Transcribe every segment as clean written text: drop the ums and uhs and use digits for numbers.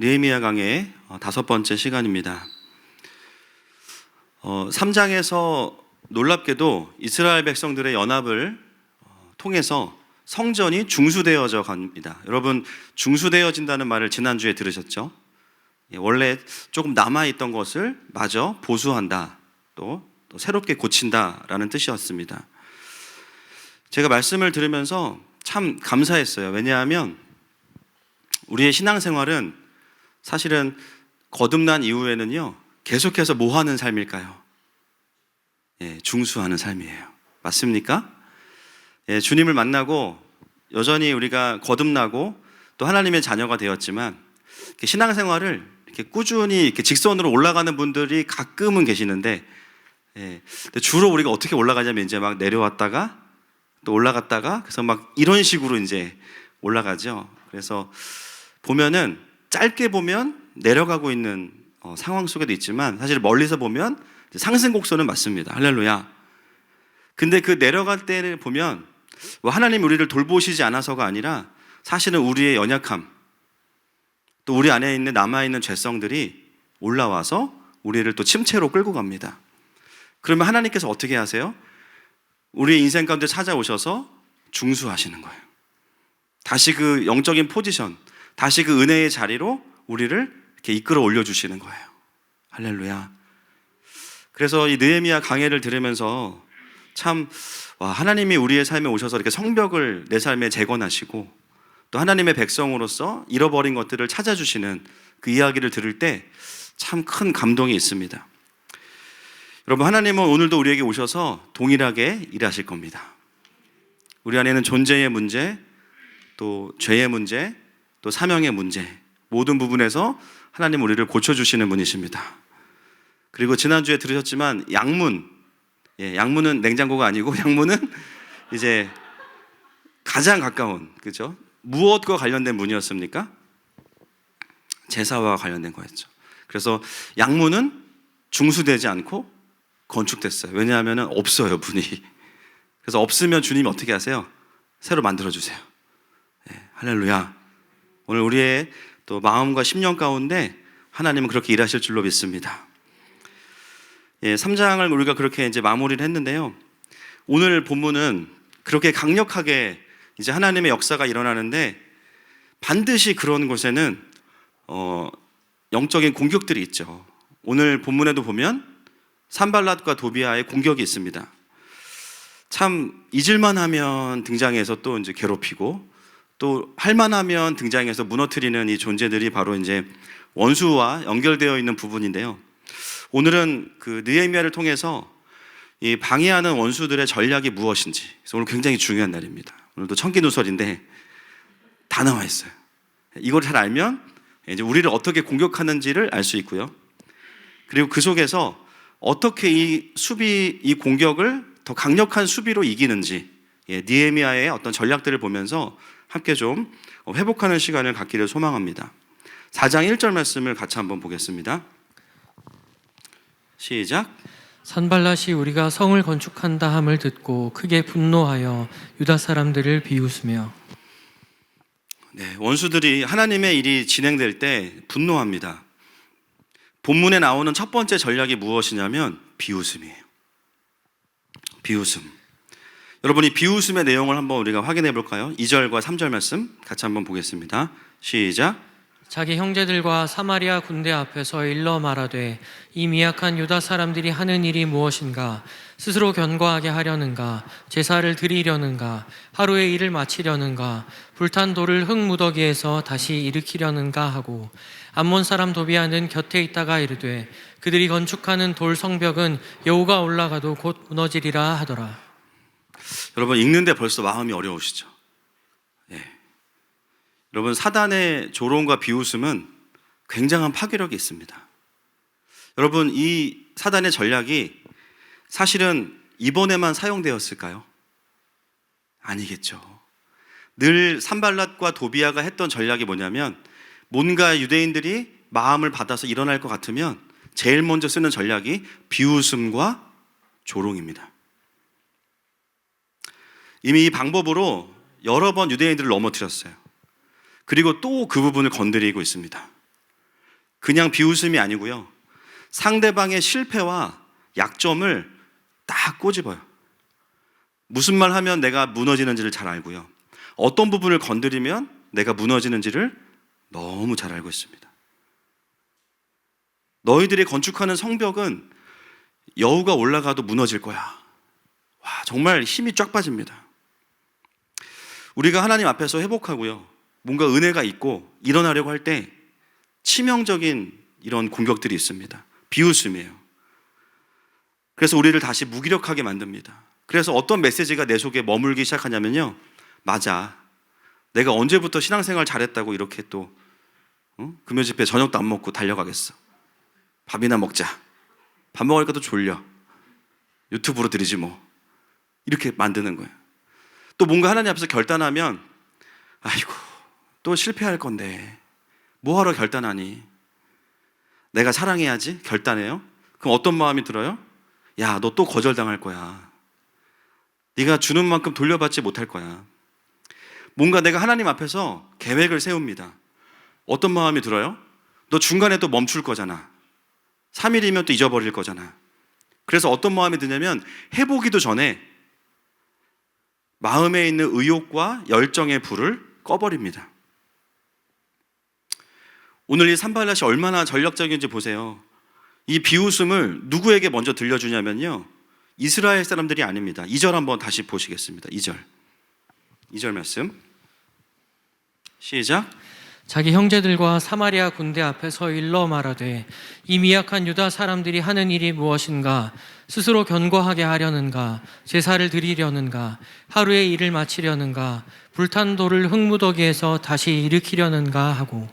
느헤미야 강의 5번째 시간입니다. 3장에서 놀랍게도 이스라엘 백성들의 연합을 통해서 성전이 중수되어져 갑니다. 여러분, 중수되어진다는 말을 지난주에 들으셨죠? 원래 조금 남아있던 것을 마저 보수한다, 또 새롭게 고친다라는 뜻이었습니다. 제가 말씀을 들으면서 참 감사했어요. 왜냐하면 우리의 신앙생활은 사실은 거듭난 이후에는요, 계속해서 뭐 하는 삶일까요? 중수하는 삶이에요. 맞습니까? 주님을 만나고 여전히 우리가 거듭나고 또 하나님의 자녀가 되었지만 신앙생활을 이렇게 꾸준히 이렇게 직선으로 올라가는 분들이 가끔은 계시는데, 주로 우리가 어떻게 올라가냐면 이제 막 내려왔다가 또 올라갔다가 그래서 막 이런 식으로 이제 올라가죠. 그래서 보면은 짧게 보면 내려가고 있는 상황 속에도 있지만 사실 멀리서 보면 상승 곡선은 맞습니다. 할렐루야. 근데 그 내려갈 때를 보면 하나님이 우리를 돌보시지 않아서가 아니라 사실은 우리의 연약함, 또 우리 안에 있는 남아있는 죄성들이 올라와서 우리를 또 침체로 끌고 갑니다. 그러면 하나님께서 어떻게 하세요? 우리의 인생 가운데 찾아오셔서 중수하시는 거예요. 다시 그 영적인 포지션, 다시 그 은혜의 자리로 우리를 이렇게 이끌어 올려주시는 거예요. 할렐루야. 그래서 이 느헤미야 강해를 들으면서 참, 하나님이 우리의 삶에 오셔서 이렇게 성벽을 내 삶에 재건하시고 또 하나님의 백성으로서 잃어버린 것들을 찾아주시는 그 이야기를 들을 때 참 큰 감동이 있습니다. 여러분, 하나님은 오늘도 우리에게 오셔서 동일하게 일하실 겁니다. 우리 안에는 존재의 문제, 또 죄의 문제, 또 사명의 문제, 모든 부분에서 하나님 우리를 고쳐주시는 분이십니다. 그리고 지난주에 들으셨지만 양문, 양문은 냉장고가 아니고 양문은 이제 가장 가까운, 그죠? 무엇과 관련된 문이었습니까? 제사와 관련된 거였죠. 그래서 양문은 중수되지 않고 건축됐어요. 왜냐하면 없어요, 문이. 그래서 없으면 주님이 어떻게 하세요? 새로 만들어주세요. 할렐루야. 오늘 우리의 또 마음과 심령 가운데 하나님은 그렇게 일하실 줄로 믿습니다. 3장을 우리가 그렇게 이제 마무리를 했는데요. 오늘 본문은 그렇게 강력하게 이제 하나님의 역사가 일어나는데 반드시 그런 곳에는 영적인 공격들이 있죠. 오늘 본문에도 보면 산발랏과 도비아의 공격이 있습니다. 참 잊을만 하면 등장해서 또 이제 괴롭히고 또 할만하면 등장해서 무너뜨리는 이 존재들이 바로 이제 원수와 연결되어 있는 부분인데요. 오늘은 그 느헤미야를 통해서 이 방해하는 원수들의 전략이 무엇인지, 그래서 오늘 굉장히 중요한 날입니다. 오늘도 청기누설인데 다 나와 있어요. 이걸 잘 알면 이제 우리를 어떻게 공격하는지를 알 수 있고요. 그리고 그 속에서 어떻게 이 공격을 더 강력한 수비로 이기는지, 느헤미야의 어떤 전략들을 보면서 함께 좀 회복하는 시간을 갖기를 소망합니다. 4장 1절 말씀을 같이 한번 보겠습니다. 시작. 산발랏이 우리가 성을 건축한다 함을 듣고 크게 분노하여 유다 사람들을 비웃으며. 원수들이 하나님의 일이 진행될 때 분노합니다. 본문에 나오는 첫 번째 전략이 무엇이냐면 비웃음이에요. 비웃음. 여러분, 이 비웃음의 내용을 한번 우리가 확인해 볼까요? 2절과 3절 말씀 같이 한번 보겠습니다. 시작. 자기 형제들과 사마리아 군대 앞에서 일러 말하되 이 미약한 유다 사람들이 하는 일이 무엇인가? 스스로 견고하게 하려는가? 제사를 드리려는가? 하루의 일을 마치려는가? 불탄 돌을 흙 무더기에서 다시 일으키려는가 하고, 암몬 사람 도비아는 곁에 있다가 이르되 그들이 건축하는 돌 성벽은 여호가 올라가도 곧 무너지리라 하더라. 여러분, 읽는데 벌써 마음이 어려우시죠? 여러분, 사단의 조롱과 비웃음은 굉장한 파괴력이 있습니다. 여러분, 이 사단의 전략이 사실은 이번에만 사용되었을까요? 아니겠죠. 늘 산발랏과 도비아가 했던 전략이 뭐냐면, 뭔가 유대인들이 마음을 받아서 일어날 것 같으면 제일 먼저 쓰는 전략이 비웃음과 조롱입니다. 이미 이 방법으로 여러 번 유대인들을 넘어뜨렸어요. 그리고 또 그 부분을 건드리고 있습니다. 그냥 비웃음이 아니고요. 상대방의 실패와 약점을 딱 꼬집어요. 무슨 말 하면 내가 무너지는지를 잘 알고요. 어떤 부분을 건드리면 내가 무너지는지를 너무 잘 알고 있습니다. 너희들이 건축하는 성벽은 여우가 올라가도 무너질 거야. 와, 정말 힘이 쫙 빠집니다. 우리가 하나님 앞에서 회복하고요, 뭔가 은혜가 있고 일어나려고 할 때 치명적인 이런 공격들이 있습니다. 비웃음이에요. 그래서 우리를 다시 무기력하게 만듭니다. 그래서 어떤 메시지가 내 속에 머물기 시작하냐면요, 맞아, 내가 언제부터 신앙생활 잘했다고 이렇게 또 금요 집회 저녁도 안 먹고 달려가겠어. 밥이나 먹자. 밥 먹으니까 또 졸려. 유튜브로 들이지 뭐. 이렇게 만드는 거예요. 또 뭔가 하나님 앞에서 결단하면, 아이고, 또 실패할 건데 뭐하러 결단하니? 내가 사랑해야지. 결단해요. 그럼 어떤 마음이 들어요? 야, 너 또 거절당할 거야. 네가 주는 만큼 돌려받지 못할 거야. 뭔가 내가 하나님 앞에서 계획을 세웁니다. 어떤 마음이 들어요? 너 중간에 또 멈출 거잖아. 3일이면 또 잊어버릴 거잖아. 그래서 어떤 마음이 드냐면 해보기도 전에 마음에 있는 의욕과 열정의 불을 꺼버립니다. 오늘 이 산발랏이 얼마나 전략적인지 보세요. 이 비웃음을 누구에게 먼저 들려주냐면요, 이스라엘 사람들이 아닙니다. 2절 한번 다시 보시겠습니다. 2절 말씀 시작. 자기 형제들과 사마리아 군대 앞에서 일러 말하되 이 미약한 유다 사람들이 하는 일이 무엇인가? 스스로 견고하게 하려는가? 제사를 드리려는가? 하루의 일을 마치려는가? 불탄 돌을 흙무더기에서 다시 일으키려는가 하고.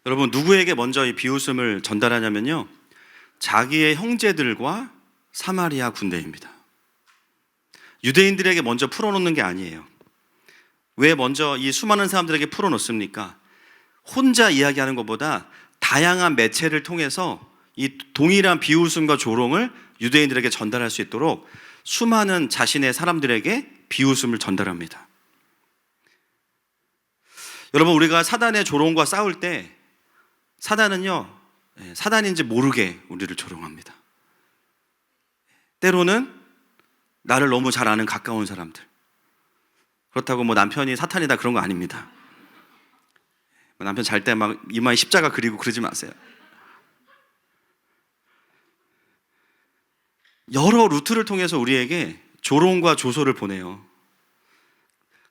여러분, 누구에게 먼저 이 비웃음을 전달하냐면요, 자기의 형제들과 사마리아 군대입니다. 유대인들에게 먼저 풀어놓는 게 아니에요. 왜 먼저 이 수많은 사람들에게 풀어놓습니까? 혼자 이야기하는 것보다 다양한 매체를 통해서 이 동일한 비웃음과 조롱을 유대인들에게 전달할 수 있도록 수많은 자신의 사람들에게 비웃음을 전달합니다. 여러분, 우리가 사단의 조롱과 싸울 때 사단은요, 사단인지 모르게 우리를 조롱합니다. 때로는 나를 너무 잘 아는 가까운 사람들. 그렇다고 뭐 남편이 사탄이다 그런 거 아닙니다. 남편 잘 때 막 이마에 십자가 그리고 그러지 마세요. 여러 루트를 통해서 우리에게 조롱과 조소를 보내요.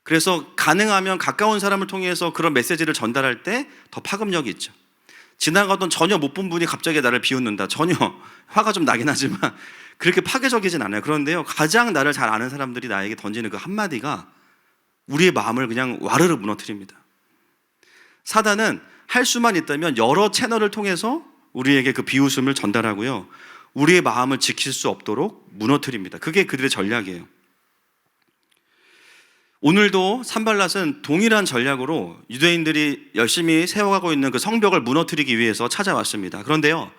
그래서 가능하면 가까운 사람을 통해서 그런 메시지를 전달할 때 더 파급력이 있죠. 지나가던 전혀 못 본 분이 갑자기 나를 비웃는다. 전혀 화가 좀 나긴 하지만 그렇게 파괴적이진 않아요. 그런데요, 가장 나를 잘 아는 사람들이 나에게 던지는 그 한마디가 우리의 마음을 그냥 와르르 무너뜨립니다. 사단은 할 수만 있다면 여러 채널을 통해서 우리에게 그 비웃음을 전달하고요, 우리의 마음을 지킬 수 없도록 무너뜨립니다. 그게 그들의 전략이에요. 오늘도 산발랏은 동일한 전략으로 유대인들이 열심히 세워가고 있는 그 성벽을 무너뜨리기 위해서 찾아왔습니다. 그런데요,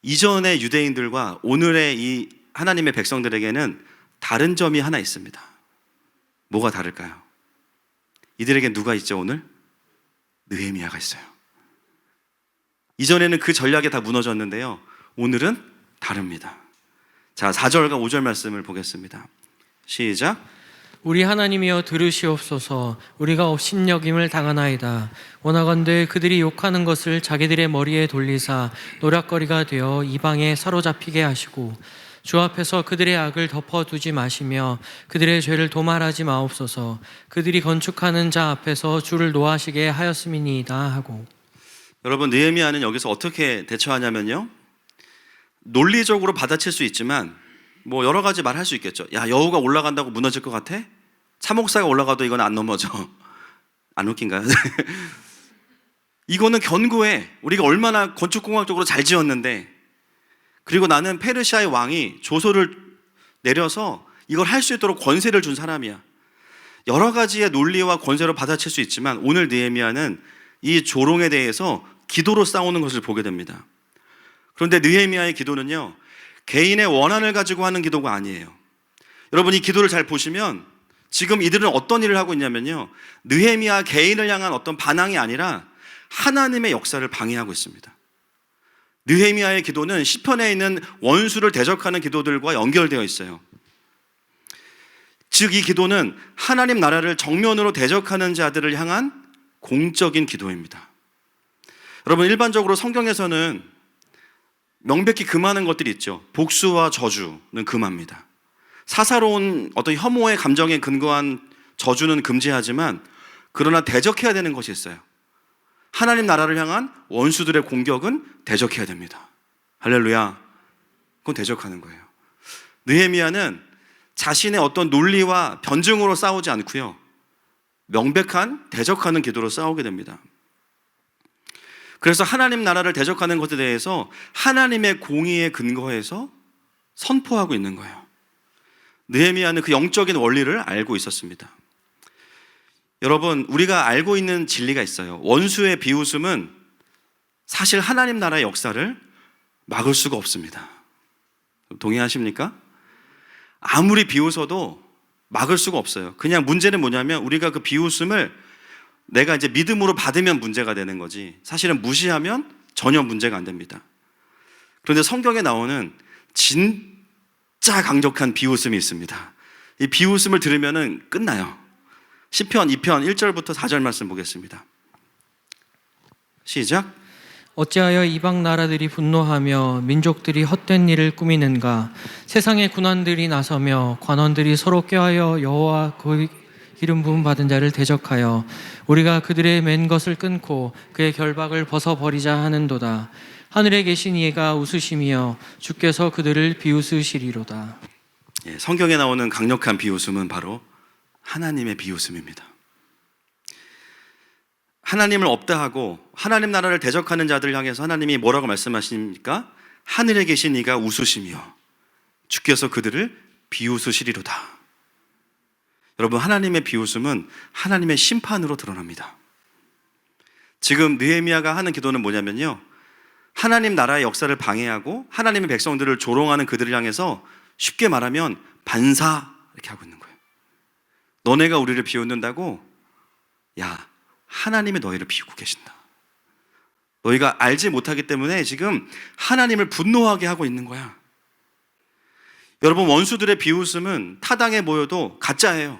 이전의 유대인들과 오늘의 이 하나님의 백성들에게는 다른 점이 하나 있습니다. 뭐가 다를까요? 이들에게 누가 있죠 오늘? 느헤미야가 있어요. 이전에는 그 전략이 다 무너졌는데요, 오늘은 다릅니다. 자, 4절과 5절 말씀을 보겠습니다. 시작. 우리 하나님이여 들으시옵소서. 우리가 업신여김을 당하나이다. 원하건대 그들이 욕하는 것을 자기들의 머리에 돌리사 노략거리가 되어 이방에 사로잡히게 하시고 주 앞에서 그들의 악을 덮어두지 마시며 그들의 죄를 도말하지 마옵소서. 그들이 건축하는 자 앞에서 주를 노하시게 하였음이니이다 하고. 여러분, 느헤미야는 여기서 어떻게 대처하냐면요, 논리적으로 받아칠 수 있지만 뭐 여러 가지 말할 수 있겠죠. 야, 여우가 올라간다고 무너질 것 같아? 참목사가 올라가도 이건 안 넘어져. 안 웃긴가요? 이거는 견고해. 우리가 얼마나 건축공학적으로 잘 지었는데, 그리고 나는 페르시아의 왕이 조소를 내려서 이걸 할 수 있도록 권세를 준 사람이야. 여러 가지의 논리와 권세로 받아칠 수 있지만 오늘 느헤미야는 이 조롱에 대해서 기도로 싸우는 것을 보게 됩니다. 그런데 느헤미야의 기도는요, 개인의 원한을 가지고 하는 기도가 아니에요. 여러분, 이 기도를 잘 보시면 지금 이들은 어떤 일을 하고 있냐면요, 느헤미야 개인을 향한 어떤 반항이 아니라 하나님의 역사를 방해하고 있습니다. 느헤미야의 기도는 시편에 있는 원수를 대적하는 기도들과 연결되어 있어요. 즉 이 기도는 하나님 나라를 정면으로 대적하는 자들을 향한 공적인 기도입니다. 여러분, 일반적으로 성경에서는 명백히 금하는 것들이 있죠. 복수와 저주는 금합니다. 사사로운 어떤 혐오의 감정에 근거한 저주는 금지하지만 그러나 대적해야 되는 것이 있어요. 하나님 나라를 향한 원수들의 공격은 대적해야 됩니다. 할렐루야. 그건 대적하는 거예요. 느헤미야는 자신의 어떤 논리와 변증으로 싸우지 않고요, 명백한 대적하는 기도로 싸우게 됩니다. 그래서 하나님 나라를 대적하는 것에 대해서 하나님의 공의에 근거해서 선포하고 있는 거예요. 느헤미야는 그 영적인 원리를 알고 있었습니다. 여러분, 우리가 알고 있는 진리가 있어요. 원수의 비웃음은 사실 하나님 나라의 역사를 막을 수가 없습니다. 동의하십니까? 아무리 비웃어도 막을 수가 없어요. 그냥 문제는 뭐냐면 우리가 그 비웃음을 내가 이제 믿음으로 받으면 문제가 되는 거지, 사실은 무시하면 전혀 문제가 안 됩니다. 그런데 성경에 나오는 진짜 강력한 비웃음이 있습니다. 이 비웃음을 들으면 끝나요. 시편 2편 1절부터 4절 말씀 보겠습니다. 시작. 어찌하여 이방 나라들이 분노하며 민족들이 헛된 일을 꾸미는가? 세상의 군왕들이 나서며 관원들이 서로 꾀하여 여호와 그 기름 부음 받은 자를 대적하여 우리가 그들의 맨 것을 끊고 그의 결박을 벗어버리자 하는도다. 하늘에 계신 이가 웃으시며 주께서 그들을 비웃으시리로다. 성경에 나오는 강력한 비웃음은 바로 하나님의 비웃음입니다. 하나님을 없다 하고 하나님 나라를 대적하는 자들 향해서 하나님이 뭐라고 말씀하십니까? 하늘에 계신 이가 웃으시며 주께서 그들을 비웃으시리로다. 여러분, 하나님의 비웃음은 하나님의 심판으로 드러납니다. 지금 느헤미야가 하는 기도는 뭐냐면요, 하나님 나라의 역사를 방해하고 하나님의 백성들을 조롱하는 그들을 향해서 쉽게 말하면 반사, 이렇게 하고 있는 거예요. 너네가 우리를 비웃는다고? 야, 하나님이 너희를 비웃고 계신다. 너희가 알지 못하기 때문에 지금 하나님을 분노하게 하고 있는 거야. 여러분, 원수들의 비웃음은 타당해 보여도 가짜예요.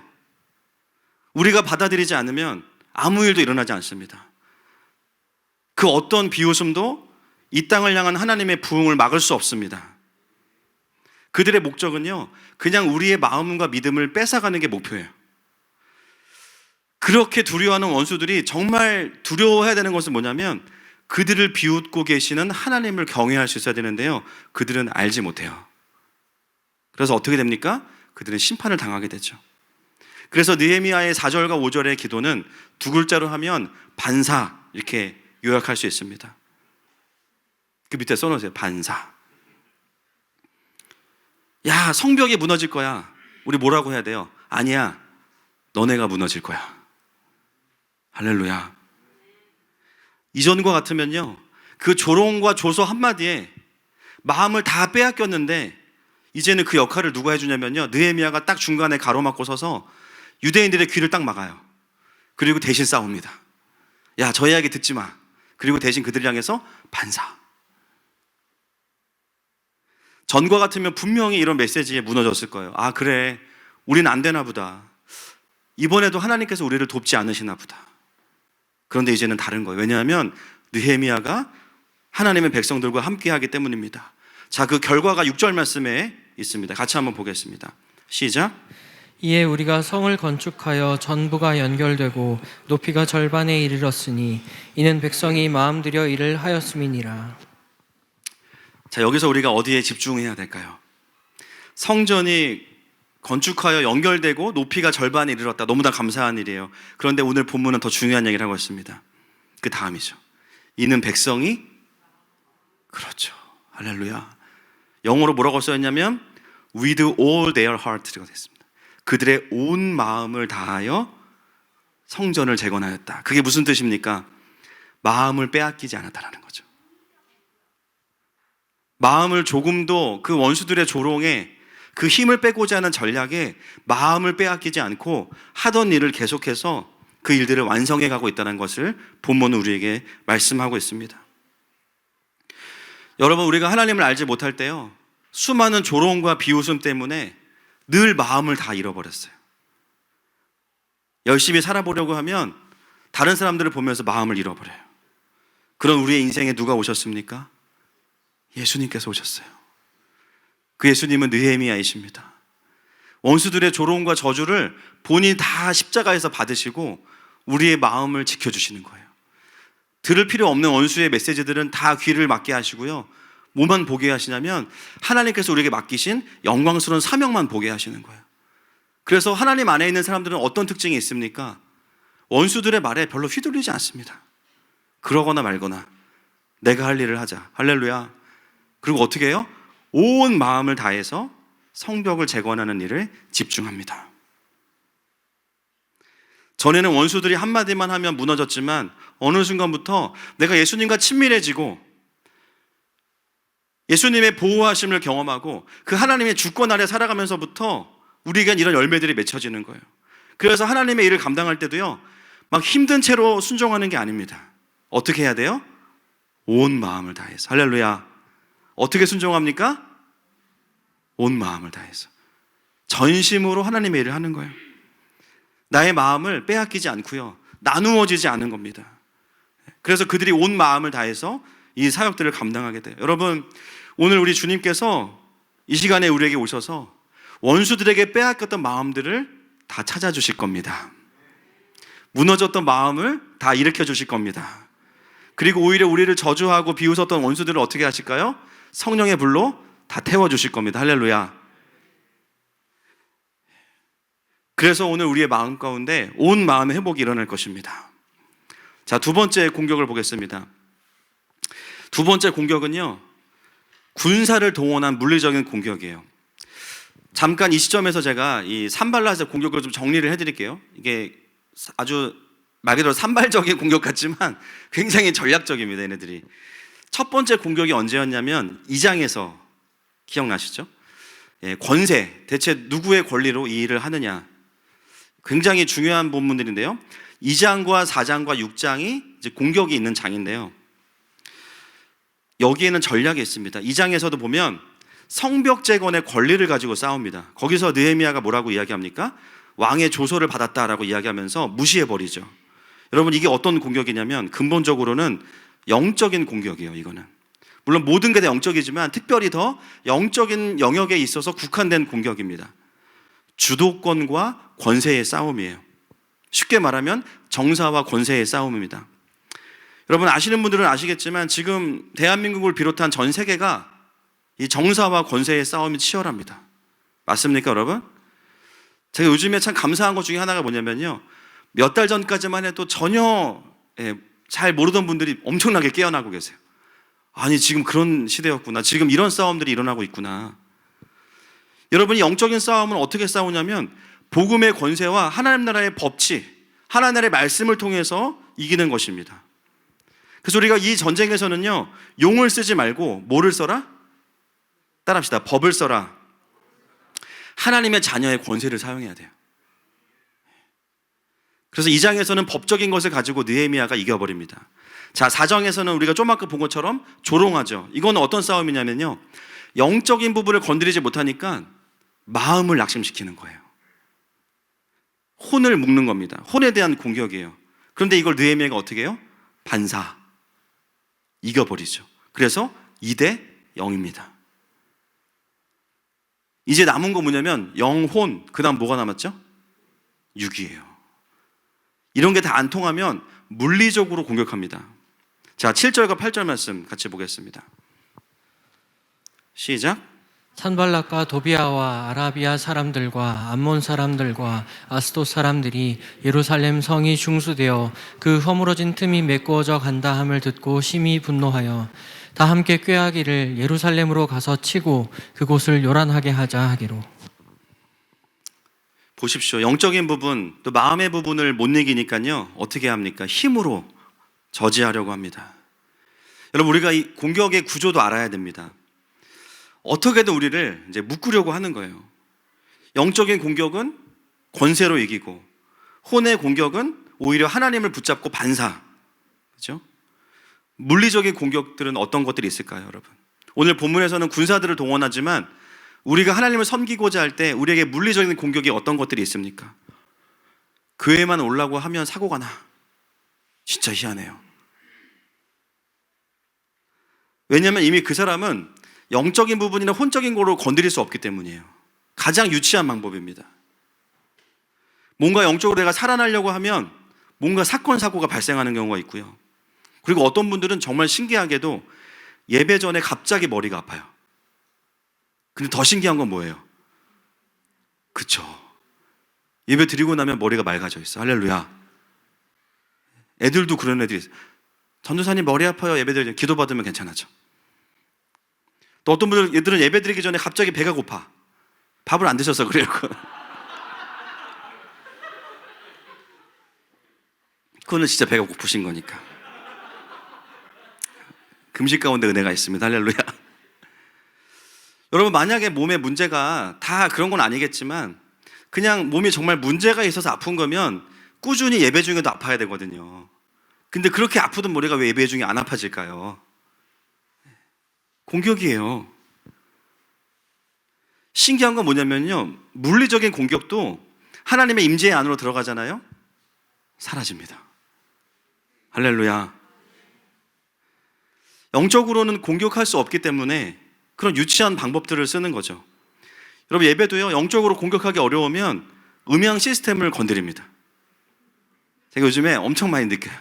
우리가 받아들이지 않으면 아무 일도 일어나지 않습니다. 그 어떤 비웃음도 이 땅을 향한 하나님의 부흥을 막을 수 없습니다. 그들의 목적은요, 그냥 우리의 마음과 믿음을 뺏어가는 게 목표예요. 그렇게 두려워하는 원수들이 정말 두려워해야 되는 것은 뭐냐면 그들을 비웃고 계시는 하나님을 경외할 수 있어야 되는데요, 그들은 알지 못해요. 그래서 어떻게 됩니까? 그들은 심판을 당하게 되죠. 그래서 느헤미야의 4절과 5절의 기도는 두 글자로 하면 반사, 이렇게 요약할 수 있습니다. 그 밑에 써놓으세요. 반사. 야, 성벽이 무너질 거야. 우리 뭐라고 해야 돼요? 아니야, 너네가 무너질 거야. 할렐루야. 이전과 같으면요, 그 조롱과 조소 한마디에 마음을 다 빼앗겼는데 이제는 그 역할을 누가 해주냐면요, 느헤미야가 딱 중간에 가로막고 서서 유대인들의 귀를 딱 막아요. 그리고 대신 싸웁니다. 야, 저 이야기 듣지 마. 그리고 대신 그들을 향해서 반사. 전과 같으면 분명히 이런 메시지에 무너졌을 거예요. 아, 그래, 우리는 안 되나 보다. 이번에도 하나님께서 우리를 돕지 않으시나 보다. 그런데 이제는 다른 거예요. 왜냐하면 느헤미야가 하나님의 백성들과 함께하기 때문입니다. 자, 그 결과가 6절 말씀에 있습니다. 같이 한번 보겠습니다. 시작. 이에 우리가 성을 건축하여 전부가 연결되고 높이가 절반에 이르렀으니 이는 백성이 마음 들여 일을 하였음이니라. 자, 여기서 우리가 어디에 집중해야 될까요? 성전이 건축하여 연결되고 높이가 절반에 이르렀다. 너무나 감사한 일이에요. 그런데 오늘 본문은 더 중요한 얘기를 하고 있습니다. 그 다음이죠. 이는 백성이, 그렇죠, 할렐루야. 영어로 뭐라고 써있냐면 with all their heart가 됐습니다. 그들의 온 마음을 다하여 성전을 재건하였다. 그게 무슨 뜻입니까? 마음을 빼앗기지 않았다라는 거죠. 마음을 조금도 그 원수들의 조롱에, 그 힘을 빼고자 하는 전략에 마음을 빼앗기지 않고 하던 일을 계속해서 그 일들을 완성해 가고 있다는 것을 본문은 우리에게 말씀하고 있습니다. 여러분, 우리가 하나님을 알지 못할 때요, 수많은 조롱과 비웃음 때문에 늘 마음을 다 잃어버렸어요. 열심히 살아보려고 하면 다른 사람들을 보면서 마음을 잃어버려요. 그런 우리의 인생에 누가 오셨습니까? 예수님께서 오셨어요. 그 예수님은 느헤미야이십니다. 원수들의 조롱과 저주를 본인이 다 십자가에서 받으시고 우리의 마음을 지켜주시는 거예요. 들을 필요 없는 원수의 메시지들은 다 귀를 막게 하시고요, 뭐만 보게 하시냐면 하나님께서 우리에게 맡기신 영광스러운 사명만 보게 하시는 거예요. 그래서 하나님 안에 있는 사람들은 어떤 특징이 있습니까? 원수들의 말에 별로 휘둘리지 않습니다. 그러거나 말거나 내가 할 일을 하자. 할렐루야. 그리고 어떻게 해요? 온 마음을 다해서 성벽을 재건하는 일을 집중합니다. 전에는 원수들이 한마디만 하면 무너졌지만 어느 순간부터 내가 예수님과 친밀해지고 예수님의 보호하심을 경험하고 그 하나님의 주권 아래 살아가면서부터 우리에겐 이런 열매들이 맺혀지는 거예요. 그래서 하나님의 일을 감당할 때도요, 막 힘든 채로 순종하는 게 아닙니다. 어떻게 해야 돼요? 온 마음을 다해서. 할렐루야. 어떻게 순종합니까? 온 마음을 다해서 전심으로 하나님의 일을 하는 거예요. 나의 마음을 빼앗기지 않고요, 나누어지지 않은 겁니다. 그래서 그들이 온 마음을 다해서 이 사역들을 감당하게 돼요. 여러분, 오늘 우리 주님께서 이 시간에 우리에게 오셔서 원수들에게 빼앗겼던 마음들을 다 찾아주실 겁니다. 무너졌던 마음을 다 일으켜 주실 겁니다. 그리고 오히려 우리를 저주하고 비웃었던 원수들을 어떻게 하실까요? 성령의 불로 다 태워주실 겁니다. 할렐루야. 그래서 오늘 우리의 마음 가운데 온 마음의 회복이 일어날 것입니다. 자, 두 번째 공격을 보겠습니다. 두 번째 공격은요, 군사를 동원한 물리적인 공격이에요. 잠깐 이 시점에서 제가 이 산발랏의 공격을 좀 정리를 해드릴게요. 이게 아주 말 그대로 산발적인 공격 같지만 굉장히 전략적입니다, 얘네들이. 첫 번째 공격이 언제였냐면 2장에서 기억나시죠? 예, 권세, 대체 누구의 권리로 이 일을 하느냐. 굉장히 중요한 본문들인데요. 2장과 4장과 6장이 이제 공격이 있는 장인데요. 여기에는 전략이 있습니다. 2장에서도 보면 성벽 재건의 권리를 가지고 싸웁니다. 거기서 느헤미야가 뭐라고 이야기합니까? 왕의 조서를 받았다라고 이야기하면서 무시해버리죠. 여러분, 이게 어떤 공격이냐면 근본적으로는 영적인 공격이에요. 이거는 물론 모든 게 다 영적이지만 특별히 더 영적인 영역에 있어서 국한된 공격입니다. 주도권과 권세의 싸움이에요. 쉽게 말하면 정사와 권세의 싸움입니다. 여러분, 아시는 분들은 아시겠지만 지금 대한민국을 비롯한 전 세계가 이 정사와 권세의 싸움이 치열합니다. 맞습니까, 여러분? 제가 요즘에 참 감사한 것 중에 하나가 뭐냐면요, 몇 달 전까지만 해도 전혀 잘 모르던 분들이 엄청나게 깨어나고 계세요. 아니, 지금 그런 시대였구나. 지금 이런 싸움들이 일어나고 있구나. 여러분이 영적인 싸움은 어떻게 싸우냐면 복음의 권세와 하나님 나라의 법치, 하나님 나라의 말씀을 통해서 이기는 것입니다. 그래서 우리가 이 전쟁에서는요, 용을 쓰지 말고 뭐를 써라? 따라합시다. 법을 써라. 하나님의 자녀의 권세를 사용해야 돼요. 그래서 2장에서는 법적인 것을 가지고 느헤미야가 이겨버립니다. 자, 4장에서는 우리가 좀 아까 본 것처럼 조롱하죠. 이건 어떤 싸움이냐면요, 영적인 부분을 건드리지 못하니까 마음을 낙심시키는 거예요. 혼을 묶는 겁니다. 혼에 대한 공격이에요. 그런데 이걸 느헤미야가 어떻게 해요? 반사. 이겨버리죠. 그래서 2대 0입니다. 이제 남은 거 뭐냐면 영혼, 그 다음 뭐가 남았죠? 육이에요. 이런 게 다 안 통하면 물리적으로 공격합니다. 자, 7절과 8절 말씀 같이 보겠습니다. 시작. 산발락과 도비아와 아라비아 사람들과 암몬 사람들과 아스돗 사람들이 예루살렘 성이 중수되어 그 허물어진 틈이 메꾸어져 간다 함을 듣고 심히 분노하여 다 함께 꾀하기를 예루살렘으로 가서 치고 그곳을 요란하게 하자 하기로. 보십시오. 영적인 부분, 또 마음의 부분을 못 이기니까요, 어떻게 합니까? 힘으로 저지하려고 합니다. 여러분, 우리가 이 공격의 구조도 알아야 됩니다. 어떻게든 우리를 이제 묶으려고 하는 거예요. 영적인 공격은 권세로 이기고, 혼의 공격은 오히려 하나님을 붙잡고 반사. 그렇죠? 물리적인 공격들은 어떤 것들이 있을까요, 여러분? 오늘 본문에서는 군사들을 동원하지만 우리가 하나님을 섬기고자 할 때 우리에게 물리적인 공격이 어떤 것들이 있습니까? 교회만 오려고 하면 사고가 나. 진짜 희한해요. 왜냐하면 이미 그 사람은 영적인 부분이나 혼적인 거로 건드릴 수 없기 때문이에요. 가장 유치한 방법입니다. 뭔가 영적으로 내가 살아나려고 하면 뭔가 사건, 사고가 발생하는 경우가 있고요. 그리고 어떤 분들은 정말 신기하게도 예배 전에 갑자기 머리가 아파요. 근데 더 신기한 건 뭐예요? 그쵸. 예배 드리고 나면 머리가 맑아져 있어. 할렐루야. 애들도 그런 애들이 있어요. 전도사님 머리 아파요. 예배 드리면 기도 받으면 괜찮아져. 또 어떤 분들 얘들은 예배 드리기 전에 갑자기 배가 고파. 밥을 안 드셔서 그래요. 그거는 진짜 배가 고프신 거니까. 금식 가운데 은혜가 있습니다. 할렐루야. 여러분, 만약에 몸에 문제가 다 그런 건 아니겠지만 그냥 몸이 정말 문제가 있어서 아픈 거면 꾸준히 예배 중에도 아파야 되거든요. 근데 그렇게 아프던 머리가 왜 예배 중에 안 아파질까요? 공격이에요. 신기한 건 뭐냐면요, 물리적인 공격도 하나님의 임재 안으로 들어가잖아요. 사라집니다. 할렐루야. 영적으로는 공격할 수 없기 때문에 그런 유치한 방법들을 쓰는 거죠. 여러분, 예배도요, 영적으로 공격하기 어려우면 음향 시스템을 건드립니다. 제가 요즘에 엄청 많이 느껴요.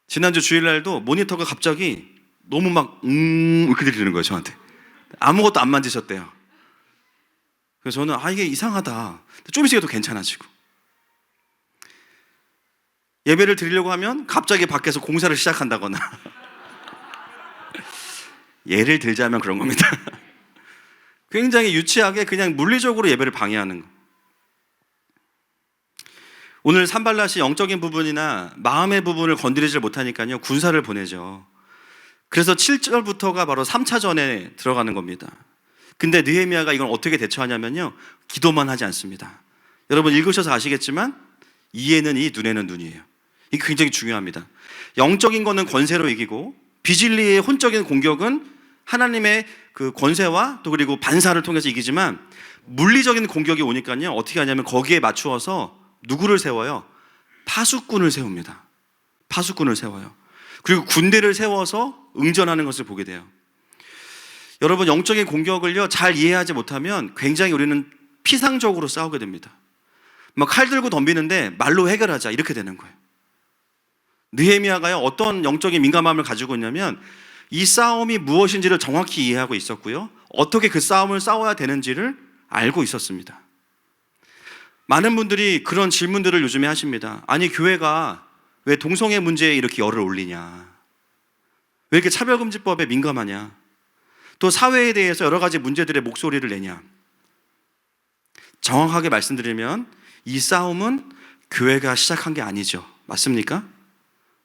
지난주 주일날도 모니터가 갑자기 너무 막 이렇게 들리는 거예요, 저한테. 아무것도 안 만지셨대요. 그래서 저는 이게 이상하다. 좀 있으니까 또 괜찮아지고. 예배를 드리려고 하면 갑자기 밖에서 공사를 시작한다거나. 예를 들자면 그런 겁니다. 굉장히 유치하게 그냥 물리적으로 예배를 방해하는 거. 오늘 산발랏이 영적인 부분이나 마음의 부분을 건드리지 못하니까요, 군사를 보내죠. 그래서 7절부터가 바로 3차전에 들어가는 겁니다. 근데 느헤미야가 이걸 어떻게 대처하냐면요, 기도만 하지 않습니다. 여러분 읽으셔서 아시겠지만 이에는 이, 눈에는 눈이에요. 이게 굉장히 중요합니다. 영적인 거는 권세로 이기고 비진리의 혼적인 공격은 하나님의 그 권세와 또 그리고 반사를 통해서 이기지만, 물리적인 공격이 오니까요, 어떻게 하냐면 거기에 맞추어서 누구를 세워요? 파수꾼을 세웁니다. 파수꾼을 세워요. 그리고 군대를 세워서 응전하는 것을 보게 돼요. 여러분, 영적인 공격을요, 잘 이해하지 못하면 굉장히 우리는 피상적으로 싸우게 됩니다. 막 칼 들고 덤비는데 말로 해결하자, 이렇게 되는 거예요. 느헤미야가요, 어떤 영적인 민감함을 가지고 있냐면 이 싸움이 무엇인지를 정확히 이해하고 있었고요, 어떻게 그 싸움을 싸워야 되는지를 알고 있었습니다. 많은 분들이 그런 질문들을 요즘에 하십니다. 아니, 교회가 왜 동성애 문제에 이렇게 열을 올리냐? 왜 이렇게 차별금지법에 민감하냐? 또 사회에 대해서 여러 가지 문제들의 목소리를 내냐? 정확하게 말씀드리면 이 싸움은 교회가 시작한 게 아니죠. 맞습니까?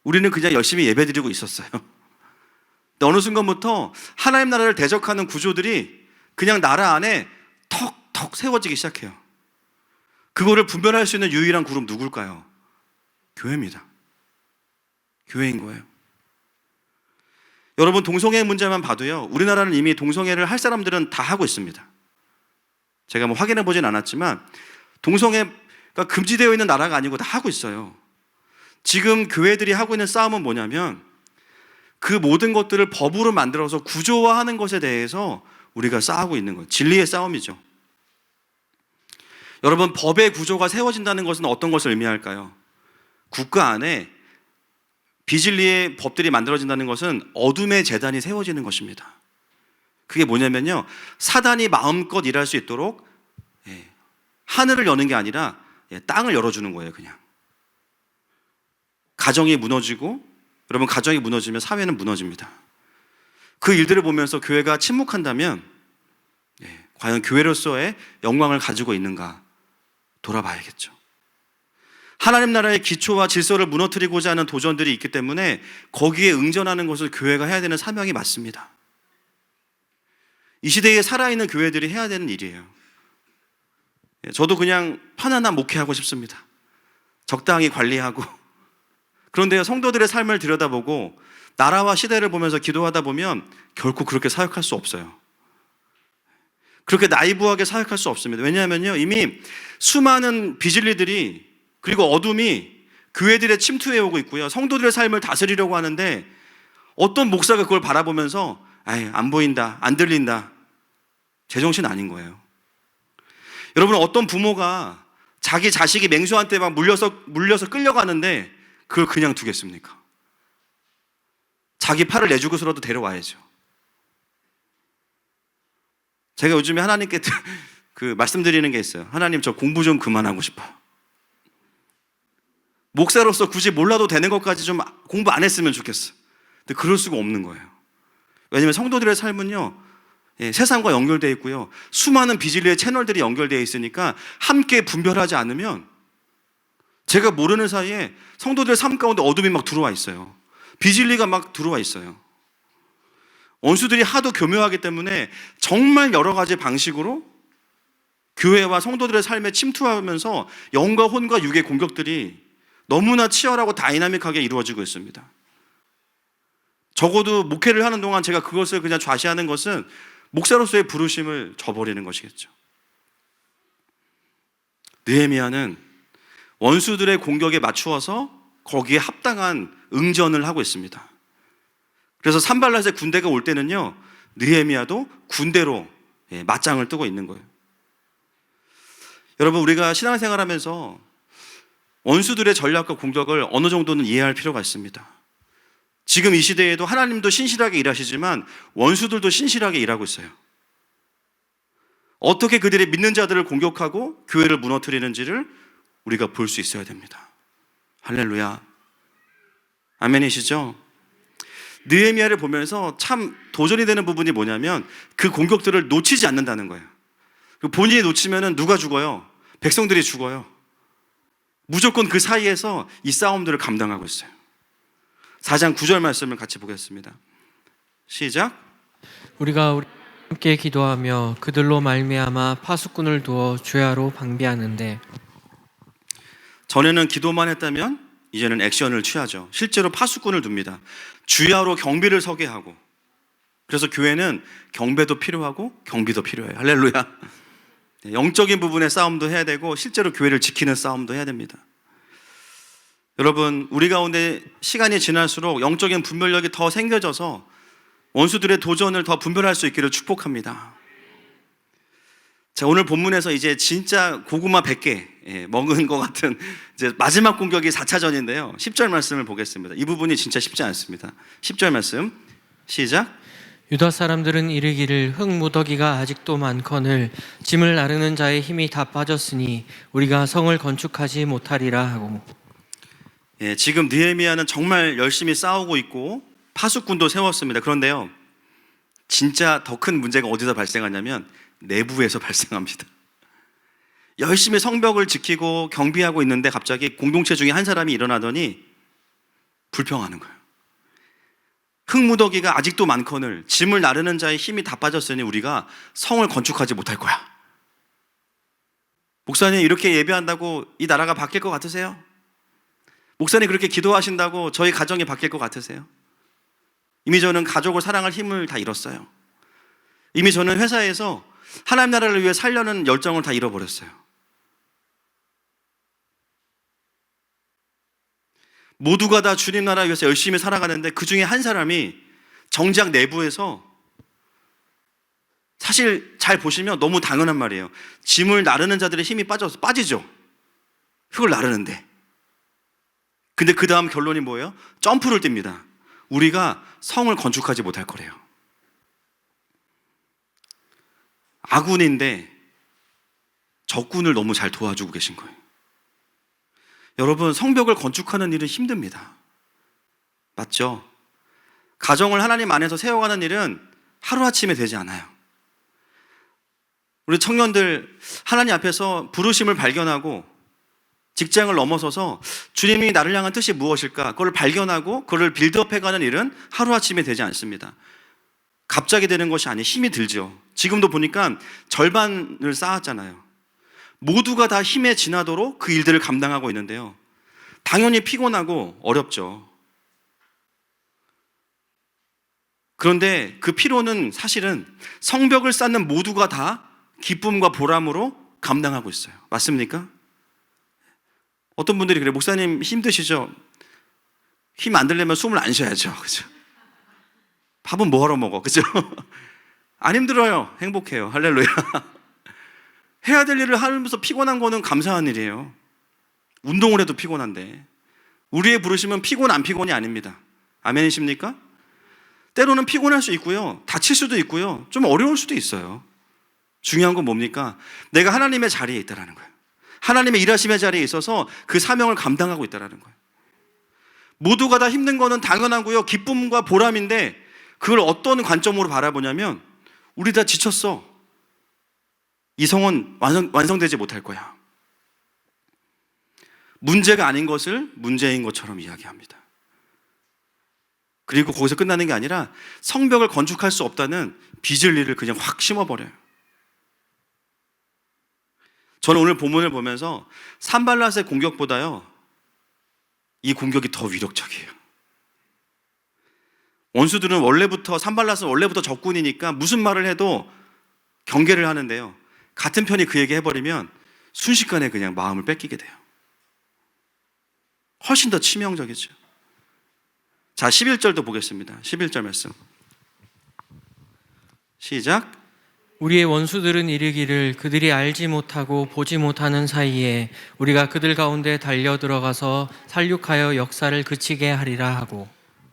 우리는 그냥 열심히 예배드리고 있었어요. 근데 어느 순간부터 하나님 나라를 대적하는 구조들이 그냥 나라 안에 턱턱 세워지기 시작해요. 그거를 분별할 수 있는 유일한 그룹 누굴까요? 교회입니다. 교회인 거예요. 여러분, 동성애 문제만 봐도요, 우리나라는 이미 동성애를 할 사람들은 다 하고 있습니다. 제가 뭐 확인해 보진 않았지만 동성애가 금지되어 있는 나라가 아니고 다 하고 있어요. 지금 교회들이 하고 있는 싸움은 뭐냐면 그 모든 것들을 법으로 만들어서 구조화하는 것에 대해서 우리가 싸우고 있는 거예요. 진리의 싸움이죠. 여러분, 법의 구조가 세워진다는 것은 어떤 것을 의미할까요? 국가 안에 비진리의 법들이 만들어진다는 것은 어둠의 재단이 세워지는 것입니다. 그게 뭐냐면요, 사단이 마음껏 일할 수 있도록 하늘을 여는 게 아니라 땅을 열어주는 거예요. 그냥 가정이 무너지고, 여러분, 가정이 무너지면 사회는 무너집니다. 그 일들을 보면서 교회가 침묵한다면 과연 교회로서의 영광을 가지고 있는가 돌아봐야겠죠. 하나님 나라의 기초와 질서를 무너뜨리고자 하는 도전들이 있기 때문에 거기에 응전하는 것을 교회가 해야 되는 사명이 맞습니다. 이 시대에 살아있는 교회들이 해야 되는 일이에요. 저도 그냥 편안한 목회하고 싶습니다. 적당히 관리하고. 그런데요, 성도들의 삶을 들여다보고 나라와 시대를 보면서 기도하다 보면 결코 그렇게 사역할 수 없어요. 그렇게 나이브하게 사역할 수 없습니다. 왜냐하면요, 이미 수많은 비진리들이, 그리고 어둠이 교회들에 침투해 오고 있고요, 성도들의 삶을 다스리려고 하는데 어떤 목사가 그걸 바라보면서 안 보인다, 안 들린다, 제정신 아닌 거예요. 여러분, 어떤 부모가 자기 자식이 맹수한테 막 물려서 끌려가는데 그걸 그냥 두겠습니까? 자기 팔을 내주고서라도 데려와야죠. 제가 요즘에 하나님께 말씀드리는 게 있어요. 하나님, 저 공부 좀 그만하고 싶어요. 목사로서 굳이 몰라도 되는 것까지 좀 공부 안 했으면 좋겠어요. 근데 그럴 수가 없는 거예요. 왜냐하면 성도들의 삶은요, 세상과 연결되어 있고요, 수많은 비진리의 채널들이 연결되어 있으니까 함께 분별하지 않으면 제가 모르는 사이에 성도들의 삶 가운데 어둠이 막 들어와 있어요. 비진리가 막 들어와 있어요. 원수들이 하도 교묘하기 때문에 정말 여러 가지 방식으로 교회와 성도들의 삶에 침투하면서 영과 혼과 육의 공격들이 너무나 치열하고 다이나믹하게 이루어지고 있습니다. 적어도 목회를 하는 동안 제가 그것을 그냥 좌시하는 것은 목사로서의 부르심을 저버리는 것이겠죠. 느헤미야는 원수들의 공격에 맞추어서 거기에 합당한 응전을 하고 있습니다. 그래서 산발랏의 군대가 올 때는요, 느헤미야도 군대로 맞짱을 뜨고 있는 거예요. 여러분, 우리가 신앙생활하면서 원수들의 전략과 공격을 어느 정도는 이해할 필요가 있습니다. 지금 이 시대에도 하나님도 신실하게 일하시지만 원수들도 신실하게 일하고 있어요. 어떻게 그들이 믿는 자들을 공격하고 교회를 무너뜨리는지를 우리가 볼 수 있어야 됩니다. 할렐루야. 아멘이시죠? 느헤미야를 보면서 참 도전이 되는 부분이 뭐냐면 그 공격들을 놓치지 않는다는 거예요. 본인이 놓치면 누가 죽어요? 백성들이 죽어요. 무조건 그 사이에서 이 싸움들을 감당하고 있어요. 4장 9절 말씀을 같이 보겠습니다. 시작. 우리가 함께 기도하며 그들로 말미암아 파수꾼을 두어 주야로 방비하는데. 전에는 기도만 했다면 이제는 액션을 취하죠. 실제로 파수꾼을 둡니다. 주야로 경비를 서게 하고. 그래서 교회는 경배도 필요하고 경비도 필요해요. 할렐루야. 영적인 부분의 싸움도 해야 되고 실제로 교회를 지키는 싸움도 해야 됩니다. 여러분, 우리 가운데 시간이 지날수록 영적인 분별력이 더 생겨져서 원수들의 도전을 더 분별할 수 있기를 축복합니다. 자, 오늘 본문에서 이제 진짜 고구마 100개 먹은 것 같은 이제 마지막 공격이 4차전인데요. 10절 말씀을 보겠습니다. 이 부분이 진짜 쉽지 않습니다. 10절 말씀 시작. 유다 사람들은 이르기를 흙무더기가 아직도 많거늘 짐을 나르는 자의 힘이 다 빠졌으니 우리가 성을 건축하지 못하리라 하고. 지금 느헤미야는 정말 열심히 싸우고 있고 파수꾼도 세웠습니다. 그런데요, 진짜 더 큰 문제가 어디서 발생하냐면 내부에서 발생합니다. 열심히 성벽을 지키고 경비하고 있는데 갑자기 공동체 중에 한 사람이 일어나더니 불평하는 거예요. 흙무더기가 아직도 많거늘 짐을 나르는 자의 힘이 다 빠졌으니 우리가 성을 건축하지 못할 거야. 목사님, 이렇게 예배한다고 이 나라가 바뀔 것 같으세요? 목사님, 그렇게 기도하신다고 저희 가정이 바뀔 것 같으세요? 이미 저는 가족을 사랑할 힘을 다 잃었어요. 이미 저는 회사에서 하나님 나라를 위해 살려는 열정을 다 잃어버렸어요. 모두가 다 주님 나라 위해서 열심히 살아가는데 그 중에 한 사람이 정작 내부에서, 사실 잘 보시면 너무 당연한 말이에요. 짐을 나르는 자들의 힘이 빠지죠. 흙을 나르는데. 근데 그 다음 결론이 뭐예요? 점프를 띱니다. 우리가 성을 건축하지 못할 거래요. 아군인데 적군을 너무 잘 도와주고 계신 거예요. 여러분, 성벽을 건축하는 일은 힘듭니다. 맞죠? 가정을 하나님 안에서 세워가는 일은 하루아침에 되지 않아요. 우리 청년들, 하나님 앞에서 부르심을 발견하고 직장을 넘어서서 주님이 나를 향한 뜻이 무엇일까? 그걸 발견하고 그걸 빌드업해가는 일은 하루아침에 되지 않습니다. 갑자기 되는 것이 아니에요. 힘이 들죠. 지금도 보니까 절반을 쌓았잖아요. 모두가 다 힘에 지나도록 그 일들을 감당하고 있는데요. 당연히 피곤하고 어렵죠. 그런데 그 피로는 사실은 성벽을 쌓는 모두가 다 기쁨과 보람으로 감당하고 있어요. 맞습니까? 어떤 분들이 그래요. 목사님 힘드시죠? 힘 안 들려면 숨을 안 쉬어야죠. 그죠? 밥은 뭐하러 먹어? 그죠? 안 힘들어요. 행복해요. 할렐루야. 해야 될 일을 하면서 피곤한 거는 감사한 일이에요. 운동을 해도 피곤한데. 우리의 부르심은 피곤 안 피곤이 아닙니다. 아멘이십니까? 때로는 피곤할 수 있고요. 다칠 수도 있고요. 좀 어려울 수도 있어요. 중요한 건 뭡니까? 내가 하나님의 자리에 있다라는 거예요. 하나님의 일하심의 자리에 있어서 그 사명을 감당하고 있다라는 거예요. 모두가 다 힘든 거는 당연하고요. 기쁨과 보람인데 그걸 어떤 관점으로 바라보냐면 우리 다 지쳤어. 이 성은 완성되지 못할 거야. 문제가 아닌 것을 문제인 것처럼 이야기합니다. 그리고 거기서 끝나는 게 아니라 성벽을 건축할 수 없다는 비질리를 그냥 확 심어버려요. 저는 오늘 본문을 보면서 산발랏의 공격보다요, 이 공격이 더 위력적이에요. 원수들은 산발랏은 원래부터 적군이니까 무슨 말을 해도 경계를 하는데요. 같은 편이 그에게 해버리면 순식간에 그냥 마음을 뺏기게 돼요. 훨씬 더 치명적이죠. 자, 11절도 보겠습니다. 11절 말씀. 시작. 우리의 원수들은 이르기를 그들이 알지 못하고 보지 못하는 사이에 우리가 그들 가운데 달려 들어가서 살육하여 역사를 그치게 하리라 하고.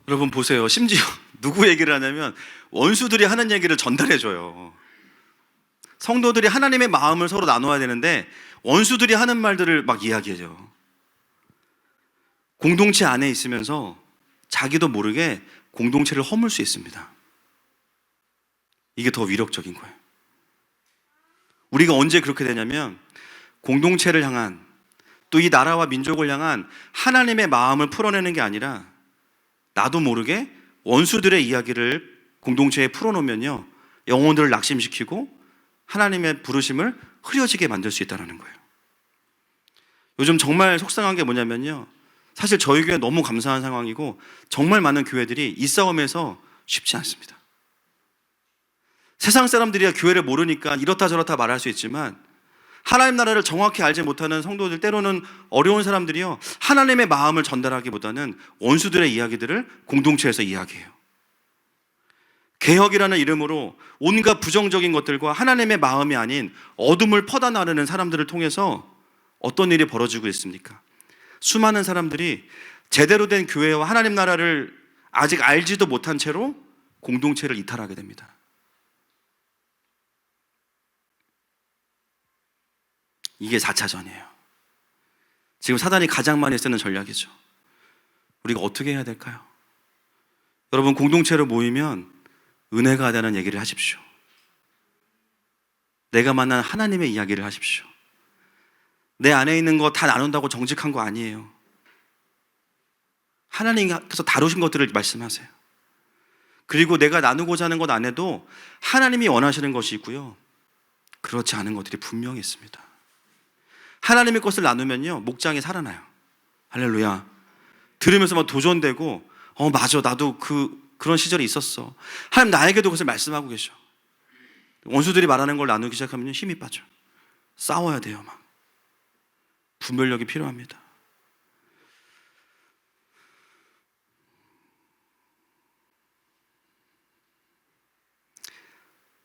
여러분 보세요. 심지어 누구 얘기를 하냐면 원수들이 하는 얘기를 전달해줘요. 성도들이 하나님의 마음을 서로 나눠야 되는데 원수들이 하는 말들을 막 이야기해요. 공동체 안에 있으면서 자기도 모르게 공동체를 허물 수 있습니다. 이게 더 위력적인 거예요. 우리가 언제 그렇게 되냐면 공동체를 향한, 또 이 나라와 민족을 향한 하나님의 마음을 풀어내는 게 아니라 나도 모르게 원수들의 이야기를 공동체에 풀어놓으면요, 영혼들을 낙심시키고 하나님의 부르심을 흐려지게 만들 수 있다는 거예요. 요즘 정말 속상한 게 뭐냐면요, 사실 저희 교회 너무 감사한 상황이고 정말 많은 교회들이 이 싸움에서 쉽지 않습니다. 세상 사람들이야 교회를 모르니까 이렇다 저렇다 말할 수 있지만 하나님 나라를 정확히 알지 못하는 성도들, 때로는 어려운 사람들이요, 하나님의 마음을 전달하기보다는 원수들의 이야기들을 공동체에서 이야기해요. 개혁이라는 이름으로 온갖 부정적인 것들과 하나님의 마음이 아닌 어둠을 퍼다 나르는 사람들을 통해서 어떤 일이 벌어지고 있습니까? 수많은 사람들이 제대로 된 교회와 하나님 나라를 아직 알지도 못한 채로 공동체를 이탈하게 됩니다. 이게 4차전이에요. 지금 사단이 가장 많이 쓰는 전략이죠. 우리가 어떻게 해야 될까요? 여러분, 공동체로 모이면 은혜가 되는 얘기를 하십시오. 내가 만난 하나님의 이야기를 하십시오. 내 안에 있는 거 다 나눈다고 정직한 거 아니에요. 하나님께서 다루신 것들을 말씀하세요. 그리고 내가 나누고자 하는 것 안에도 하나님이 원하시는 것이 있고요, 그렇지 않은 것들이 분명히 있습니다. 하나님의 것을 나누면요, 목장이 살아나요. 할렐루야. 들으면서 막 도전되고, 맞아, 나도 그런 시절이 있었어. 하나님 나에게도 그것을 말씀하고 계셔. 원수들이 말하는 걸 나누기 시작하면 힘이 빠져. 싸워야 돼요. 막 분별력이 필요합니다.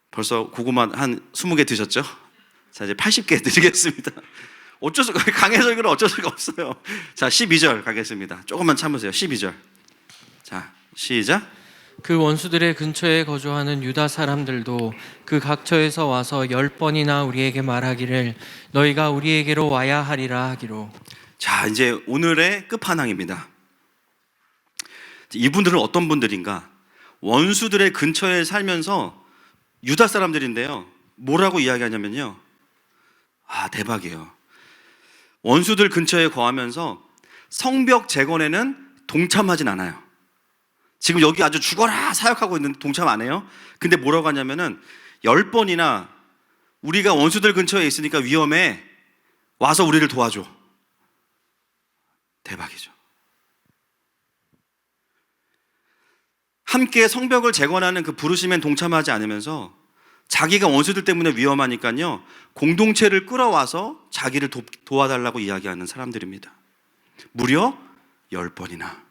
벌써 고구마 한 20개 드셨죠? 자, 이제 80개 드리겠습니다. 강해설교는 어쩔 수가 없어요. 자, 12절 가겠습니다. 조금만 참으세요. 12절. 자, 시작. 그 원수들의 근처에 거주하는 유다 사람들도 그 각처에서 와서 10번이나 우리에게 말하기를 너희가 우리에게로 와야 하리라 하기로. 자, 이제 오늘의 끝판왕입니다. 이분들은 어떤 분들인가? 원수들의 근처에 살면서 유다 사람들인데요, 뭐라고 이야기하냐면요, 대박이에요. 원수들 근처에 거하면서 성벽 재건에는 동참하진 않아요. 지금 여기 아주 죽어라 사역하고 있는데 동참 안 해요. 근데 뭐라고 하냐면은 10번이나 우리가 원수들 근처에 있으니까 위험해, 와서 우리를 도와줘. 대박이죠. 함께 성벽을 재건하는 그 부르심엔 동참하지 않으면서 자기가 원수들 때문에 위험하니까요, 공동체를 끌어와서 자기를 도와달라고 이야기하는 사람들입니다. 무려 10번이나.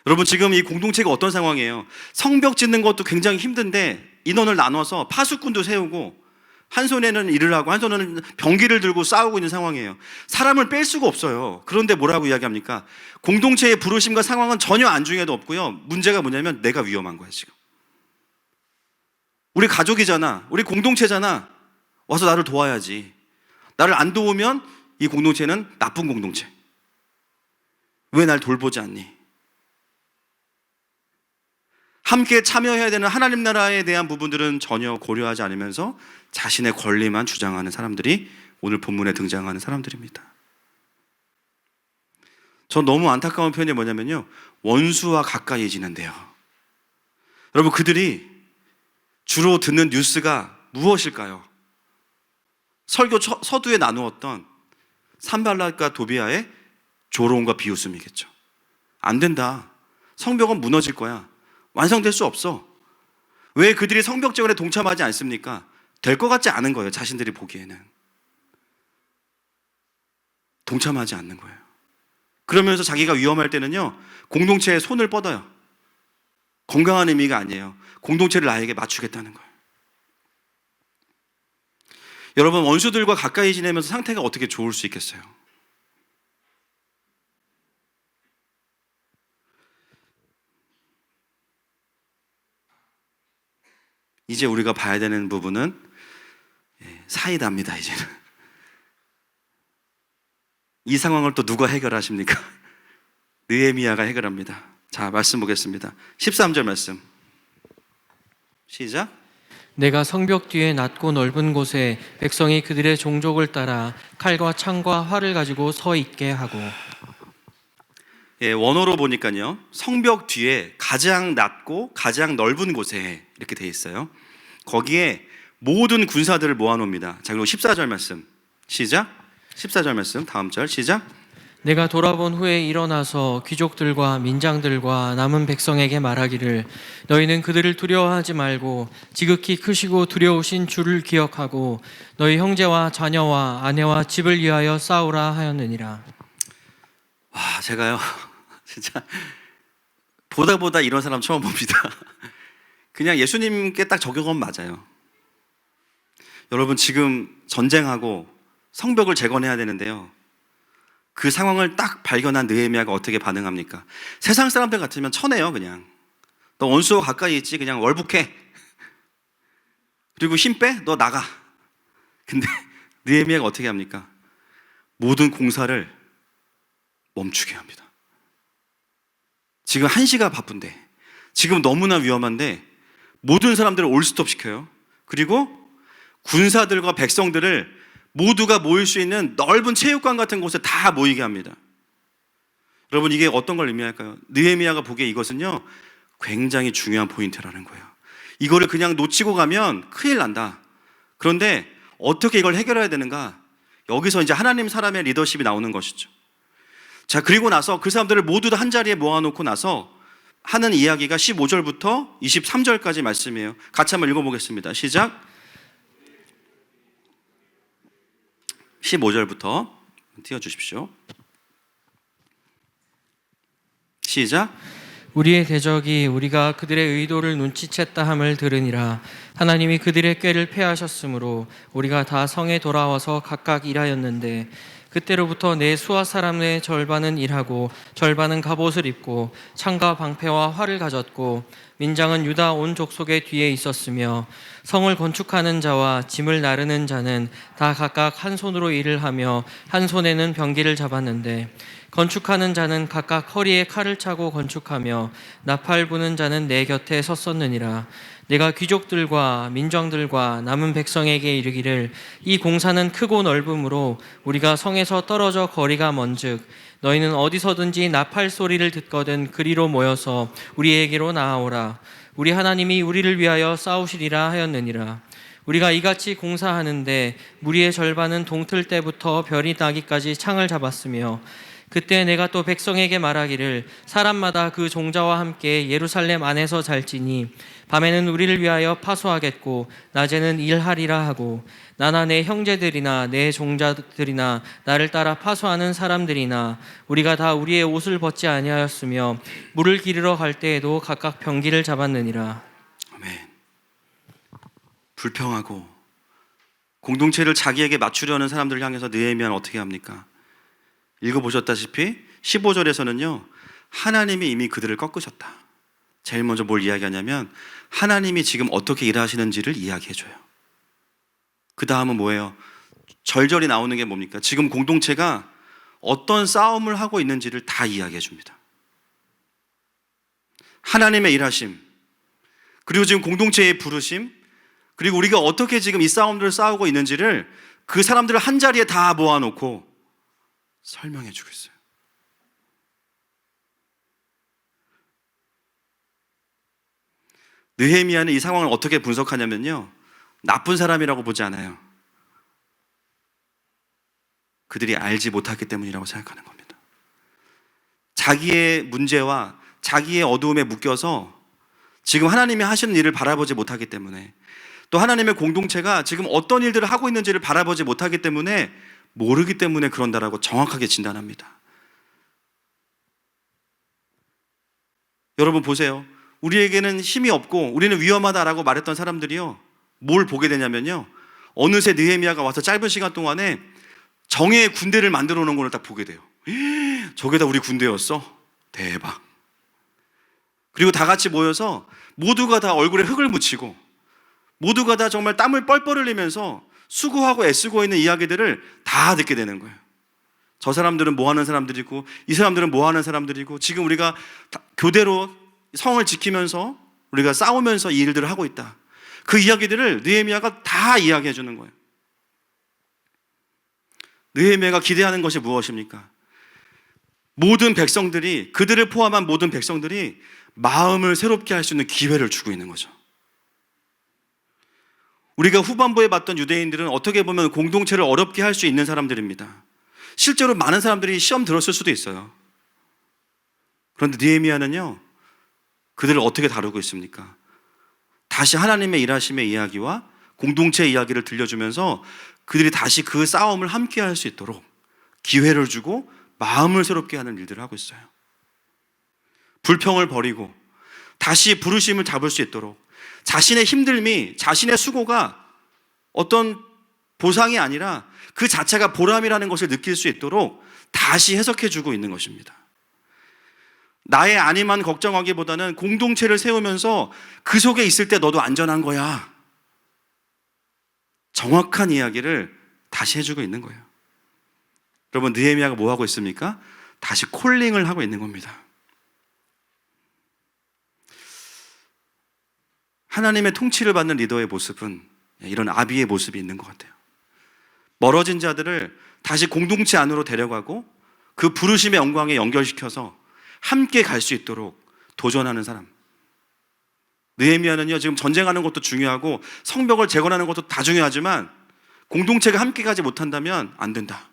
여러분, 지금 이 공동체가 어떤 상황이에요? 성벽 짓는 것도 굉장히 힘든데 인원을 나눠서 파수꾼도 세우고 한 손에는 일을 하고 한 손에는 병기를 들고 싸우고 있는 상황이에요. 사람을 뺄 수가 없어요. 그런데 뭐라고 이야기합니까? 공동체의 부르심과 상황은 전혀 안중에도 없고요. 문제가 뭐냐면 내가 위험한 거야, 지금. 우리 가족이잖아. 우리 공동체잖아. 와서 나를 도와야지. 나를 안 도우면 이 공동체는 나쁜 공동체. 왜 날 돌보지 않니? 함께 참여해야 되는 하나님 나라에 대한 부분들은 전혀 고려하지 않으면서 자신의 권리만 주장하는 사람들이 오늘 본문에 등장하는 사람들입니다. 전 너무 안타까운 표현이 뭐냐면요, 원수와 가까이지는데요. 여러분, 그들이 주로 듣는 뉴스가 무엇일까요? 설교 서두에 나누었던 산발랏과 도비아의 조롱과 비웃음이겠죠. 안 된다. 성벽은 무너질 거야. 완성될 수 없어. 왜 그들이 성벽 재건에 동참하지 않습니까? 될 것 같지 않은 거예요. 자신들이 보기에는. 동참하지 않는 거예요. 그러면서 자기가 위험할 때는요, 공동체에 손을 뻗어요. 건강한 의미가 아니에요. 공동체를 나에게 맞추겠다는 거예요. 여러분, 원수들과 가까이 지내면서 상태가 어떻게 좋을 수 있겠어요? 이제 우리가 봐야 되는 부분은 사이다입니다. 이제는 이 상황을 또 누가 해결하십니까? 느헤미야가 해결합니다. 자, 말씀 보겠습니다. 13절 말씀 시작. 내가 성벽 뒤에 낮고 넓은 곳에 백성이 그들의 종족을 따라 칼과 창과 활을 가지고 서 있게 하고. 원어로 보니까요, 성벽 뒤에 가장 낮고 가장 넓은 곳에 이렇게 돼 있어요. 거기에 모든 군사들을 모아놓습니다. 자, 그리고 14절 말씀 시작. 14절 말씀 다음 절 시작. 내가 돌아본 후에 일어나서 귀족들과 민장들과 남은 백성에게 말하기를, 너희는 그들을 두려워하지 말고 지극히 크시고 두려우신 주를 기억하고 너희 형제와 자녀와 아내와 집을 위하여 싸우라 하였느니라. 와, 제가요 진짜 보다 이런 사람 처음 봅니다. 그냥 예수님께 딱 적용하면 맞아요. 여러분, 지금 전쟁하고 성벽을 재건해야 되는데요, 그 상황을 딱 발견한 느헤미야가 어떻게 반응합니까? 세상 사람들 같으면 쳐내요. 그냥 너 원수와 가까이 있지, 그냥 월북해, 그리고 힘 빼, 너 나가. 근데 느헤미야가 어떻게 합니까? 모든 공사를 멈추게 합니다. 지금 1시가 바쁜데, 지금 너무나 위험한데 모든 사람들을 올스톱 시켜요. 그리고 군사들과 백성들을 모두가 모일 수 있는 넓은 체육관 같은 곳에 다 모이게 합니다. 여러분, 이게 어떤 걸 의미할까요? 느헤미야가 보기에 이것은요, 굉장히 중요한 포인트라는 거예요. 이거를 그냥 놓치고 가면 큰일 난다. 그런데 어떻게 이걸 해결해야 되는가? 여기서 이제 하나님 사람의 리더십이 나오는 것이죠. 자, 그리고 나서 그 사람들을 모두 다 한 자리에 모아놓고 나서 하는 이야기가 15절부터 23절까지 말씀이에요. 같이 한번 읽어보겠습니다. 시작. 15절부터 띄워주십시오. 시작. 우리의 대적이 우리가 그들의 의도를 눈치챘다 함을 들으니라. 하나님이 그들의 꾀를 패하셨으므로 우리가 다 성에 돌아와서 각각 일하였는데, 그때로부터 내 수하 사람의 절반은 일하고 절반은 갑옷을 입고 창과 방패와 활을 가졌고, 민장은 유다 온 족속의 뒤에 있었으며, 성을 건축하는 자와 짐을 나르는 자는 다 각각 한 손으로 일을 하며 한 손에는 병기를 잡았는데, 건축하는 자는 각각 허리에 칼을 차고 건축하며 나팔 부는 자는 내 곁에 섰었느니라. 내가 귀족들과 민정들과 남은 백성에게 이르기를, 이 공사는 크고 넓음으로 우리가 성에서 떨어져 거리가 먼즉 너희는 어디서든지 나팔 소리를 듣거든 그리로 모여서 우리에게로 나아오라. 우리 하나님이 우리를 위하여 싸우시리라 하였느니라. 우리가 이같이 공사하는데 무리의 절반은 동틀 때부터 별이 나기까지 창을 잡았으며, 그때 내가 또 백성에게 말하기를 사람마다 그 종자와 함께 예루살렘 안에서 잘지니 밤에는 우리를 위하여 파수하겠고 낮에는 일하리라 하고 나나 내 형제들이나 내 종자들이나 나를 따라 파수하는 사람들이나 우리가 다 우리의 옷을 벗지 아니하였으며 물을 기르러 갈 때에도 각각 병기를 잡았느니라. 아멘. 불평하고 공동체를 자기에게 맞추려는 사람들을 향해서 느헤미야는 어떻게 합니까? 읽어보셨다시피 15절에서는요 하나님이 이미 그들을 꺾으셨다. 제일 먼저 뭘 이야기하냐면 하나님이 지금 어떻게 일하시는지를 이야기해줘요. 그 다음은 뭐예요? 절절히 나오는 게 뭡니까? 지금 공동체가 어떤 싸움을 하고 있는지를 다 이야기해줍니다. 하나님의 일하심, 그리고 지금 공동체의 부르심, 그리고 우리가 어떻게 지금 이 싸움들을 싸우고 있는지를 그 사람들을 한 자리에 다 모아놓고 설명해 주고 있어요. 느헤미야는 이 상황을 어떻게 분석하냐면요 나쁜 사람이라고 보지 않아요. 그들이 알지 못했기 때문이라고 생각하는 겁니다. 자기의 문제와 자기의 어두움에 묶여서 지금 하나님이 하시는 일을 바라보지 못하기 때문에, 또 하나님의 공동체가 지금 어떤 일들을 하고 있는지를 바라보지 못하기 때문에, 모르기 때문에 그런다라고 정확하게 진단합니다. 여러분 보세요. 우리에게는 힘이 없고 우리는 위험하다라고 말했던 사람들이요 뭘 보게 되냐면요 어느새 느헤미야가 와서 짧은 시간 동안에 정예의 군대를 만들어 놓은 걸 딱 보게 돼요. 저게 다 우리 군대였어? 대박. 그리고 다 같이 모여서 모두가 다 얼굴에 흙을 묻히고 모두가 다 정말 땀을 뻘뻘 흘리면서 수고하고 애쓰고 있는 이야기들을 다 듣게 되는 거예요. 저 사람들은 뭐 하는 사람들이고 이 사람들은 뭐 하는 사람들이고 지금 우리가 교대로 성을 지키면서 우리가 싸우면서 이 일들을 하고 있다. 그 이야기들을 느헤미야가 다 이야기해 주는 거예요. 느헤미야가 기대하는 것이 무엇입니까? 모든 백성들이, 그들을 포함한 모든 백성들이 마음을 새롭게 할 수 있는 기회를 주고 있는 거죠. 우리가 후반부에 봤던 유대인들은 어떻게 보면 공동체를 어렵게 할 수 있는 사람들입니다. 실제로 많은 사람들이 시험 들었을 수도 있어요. 그런데 느헤미야는요 그들을 어떻게 다루고 있습니까? 다시 하나님의 일하심의 이야기와 공동체의 이야기를 들려주면서 그들이 다시 그 싸움을 함께 할 수 있도록 기회를 주고 마음을 새롭게 하는 일들을 하고 있어요. 불평을 버리고 다시 부르심을 잡을 수 있도록 자신의 힘듦이, 자신의 수고가 어떤 보상이 아니라 그 자체가 보람이라는 것을 느낄 수 있도록 다시 해석해 주고 있는 것입니다. 나의 안위만 걱정하기보다는 공동체를 세우면서 그 속에 있을 때 너도 안전한 거야. 정확한 이야기를 다시 해주고 있는 거예요. 여러분 느헤미야가 뭐 하고 있습니까? 다시 콜링을 하고 있는 겁니다. 하나님의 통치를 받는 리더의 모습은 이런 아비의 모습이 있는 것 같아요. 멀어진 자들을 다시 공동체 안으로 데려가고 그 부르심의 영광에 연결시켜서 함께 갈 수 있도록 도전하는 사람. 느헤미야는요 지금 전쟁하는 것도 중요하고 성벽을 재건하는 것도 다 중요하지만 공동체가 함께 가지 못한다면 안 된다.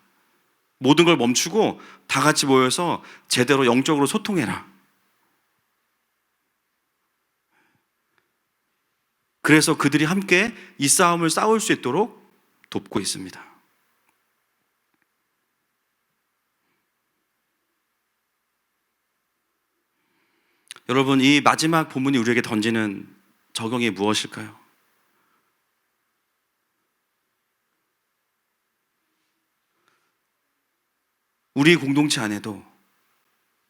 모든 걸 멈추고 다 같이 모여서 제대로 영적으로 소통해라. 그래서 그들이 함께 이 싸움을 싸울 수 있도록 돕고 있습니다. 여러분 이 마지막 본문이 우리에게 던지는 적용이 무엇일까요? 우리 공동체 안에도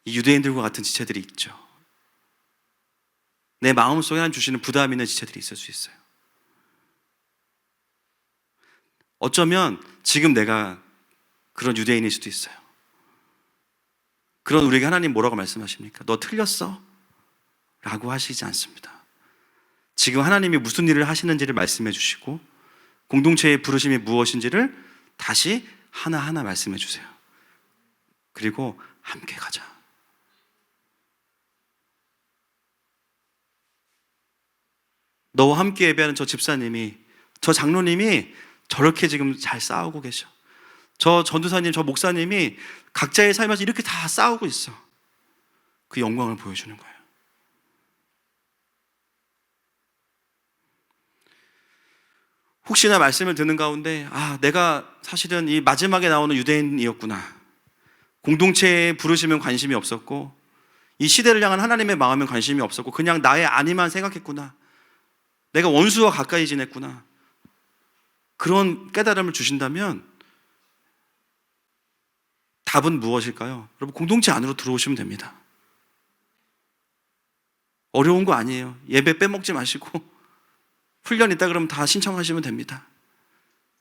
이 유대인들과 같은 지체들이 있죠. 내 마음속에 하나님 주시는 부담 있는 지체들이 있을 수 있어요. 어쩌면 지금 내가 그런 유대인일 수도 있어요. 그런 우리에게 하나님 뭐라고 말씀하십니까? 너 틀렸어? 라고 하시지 않습니다. 지금 하나님이 무슨 일을 하시는지를 말씀해 주시고 공동체의 부르심이 무엇인지를 다시 하나하나 말씀해 주세요. 그리고 함께 가자. 너와 함께 예배하는 저 집사님이, 저 장로님이 저렇게 지금 잘 싸우고 계셔. 저 전도사님, 저 목사님이 각자의 삶에서 이렇게 다 싸우고 있어. 그 영광을 보여주는 거예요. 혹시나 말씀을 듣는 가운데 내가 사실은 이 마지막에 나오는 유대인이었구나. 공동체에 부르시면 관심이 없었고 이 시대를 향한 하나님의 마음에 관심이 없었고 그냥 나의 안위만 생각했구나. 내가 원수와 가까이 지냈구나. 그런 깨달음을 주신다면 답은 무엇일까요? 여러분, 공동체 안으로 들어오시면 됩니다. 어려운 거 아니에요. 예배 빼먹지 마시고 훈련 있다 그러면 다 신청하시면 됩니다.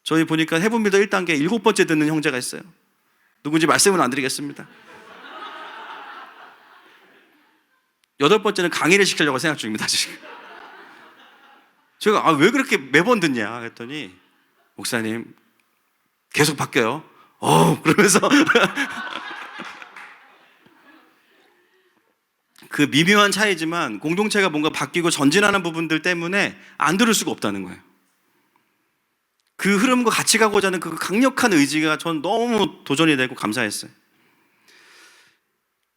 저희 보니까 해봅니다 1단계 7번째 듣는 형제가 있어요. 누군지 말씀은 안 드리겠습니다. 8번째는 강의를 시키려고 생각 중입니다 지금. 제가 왜 그렇게 매번 듣냐 했더니 목사님 계속 바뀌어요. 그러면서 그 미묘한 차이지만 공동체가 뭔가 바뀌고 전진하는 부분들 때문에 안 들을 수가 없다는 거예요. 그 흐름과 같이 가고자 하는 그 강력한 의지가 전 너무 도전이 되고 감사했어요.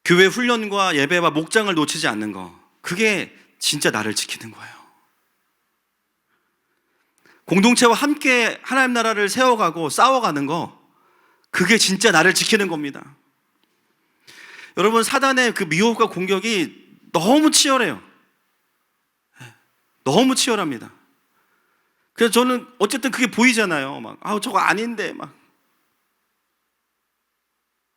교회 훈련과 예배와 목장을 놓치지 않는 거, 그게 진짜 나를 지키는 거예요. 공동체와 함께 하나님 나라를 세워가고 싸워가는 거, 그게 진짜 나를 지키는 겁니다. 여러분, 사단의 그 미혹과 공격이 너무 치열해요. 너무 치열합니다. 그래서 저는 어쨌든 그게 보이잖아요. 저거 아닌데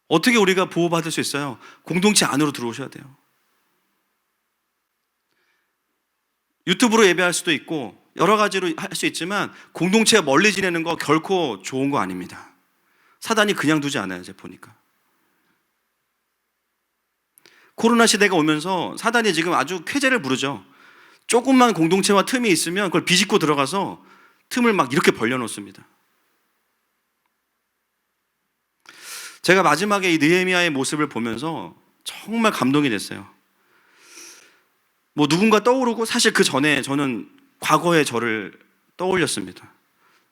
어떻게 우리가 보호받을 수 있어요? 공동체 안으로 들어오셔야 돼요. 유튜브로 예배할 수도 있고 여러 가지로 할 수 있지만 공동체와 멀리 지내는 거 결코 좋은 거 아닙니다. 사단이 그냥 두지 않아요. 제가 보니까 코로나 시대가 오면서 사단이 지금 아주 쾌재를 부르죠. 조금만 공동체와 틈이 있으면 그걸 비집고 들어가서 틈을 이렇게 벌려놓습니다. 제가 마지막에 이 느헤미야의 모습을 보면서 정말 감동이 됐어요. 누군가 떠오르고 사실 그 전에 저는 과거의 저를 떠올렸습니다.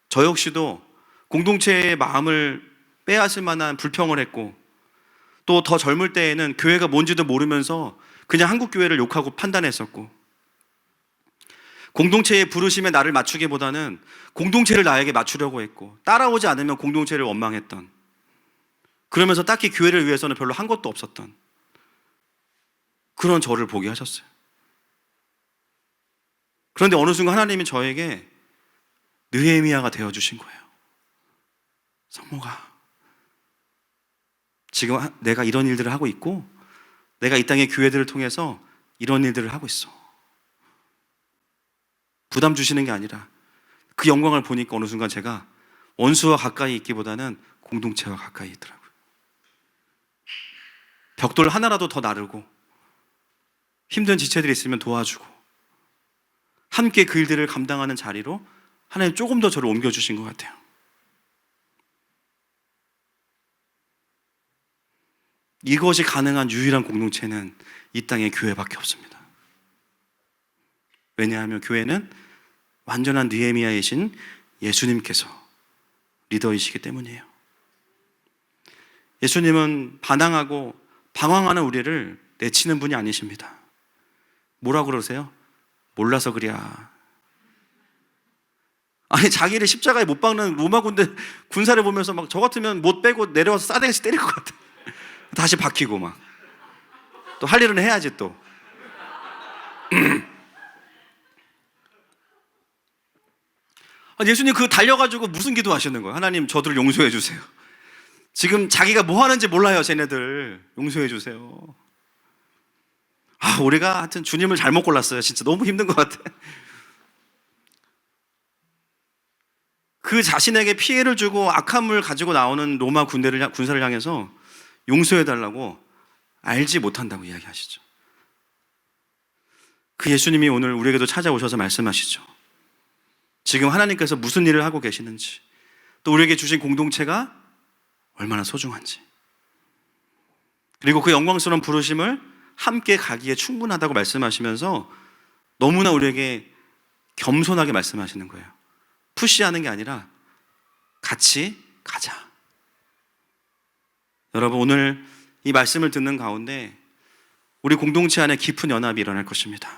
저 역시도 공동체의 마음을 빼앗을 만한 불평을 했고 또 더 젊을 때에는 교회가 뭔지도 모르면서 그냥 한국 교회를 욕하고 판단했었고 공동체의 부르심에 나를 맞추기보다는 공동체를 나에게 맞추려고 했고 따라오지 않으면 공동체를 원망했던, 그러면서 딱히 교회를 위해서는 별로 한 것도 없었던 그런 저를 보게 하셨어요. 그런데 어느 순간 하나님이 저에게 느헤미야가 되어주신 거예요. 성모가, 지금 내가 이런 일들을 하고 있고 내가 이 땅의 교회들을 통해서 이런 일들을 하고 있어. 부담 주시는 게 아니라 그 영광을 보니까 어느 순간 제가 원수와 가까이 있기보다는 공동체와 가까이 있더라고요. 벽돌 하나라도 더 나르고 힘든 지체들이 있으면 도와주고 함께 그 일들을 감당하는 자리로 하나님 조금 더 저를 옮겨주신 것 같아요. 이것이 가능한 유일한 공동체는 이 땅의 교회밖에 없습니다. 왜냐하면 교회는 완전한 느헤미야이신 예수님께서 리더이시기 때문이에요. 예수님은 반항하고 방황하는 우리를 내치는 분이 아니십니다. 뭐라고 그러세요? 몰라서 그랴. 아니, 자기를 십자가에 못 박는 로마 군사를 보면서 저 같으면 못 빼고 내려와서 싸대기씩 때릴 것 같아. 다시 박히고 또 할 일은 해야지 또. 예수님 그거 달려가지고 무슨 기도 하시는 거예요? 하나님 저들을 용서해 주세요. 지금 자기가 뭐 하는지 몰라요. 쟤네들 용서해 주세요. 우리가 하여튼 주님을 잘못 골랐어요. 진짜 너무 힘든 것 같아. 그 자신에게 피해를 주고 악함을 가지고 나오는 로마 군사를 향해서 용서해달라고 알지 못한다고 이야기하시죠. 그 예수님이 오늘 우리에게도 찾아오셔서 말씀하시죠. 지금 하나님께서 무슨 일을 하고 계시는지, 또 우리에게 주신 공동체가 얼마나 소중한지, 그리고 그 영광스러운 부르심을 함께 가기에 충분하다고 말씀하시면서 너무나 우리에게 겸손하게 말씀하시는 거예요. 푸시하는 게 아니라 같이 가자. 여러분, 오늘 이 말씀을 듣는 가운데 우리 공동체 안에 깊은 연합이 일어날 것입니다.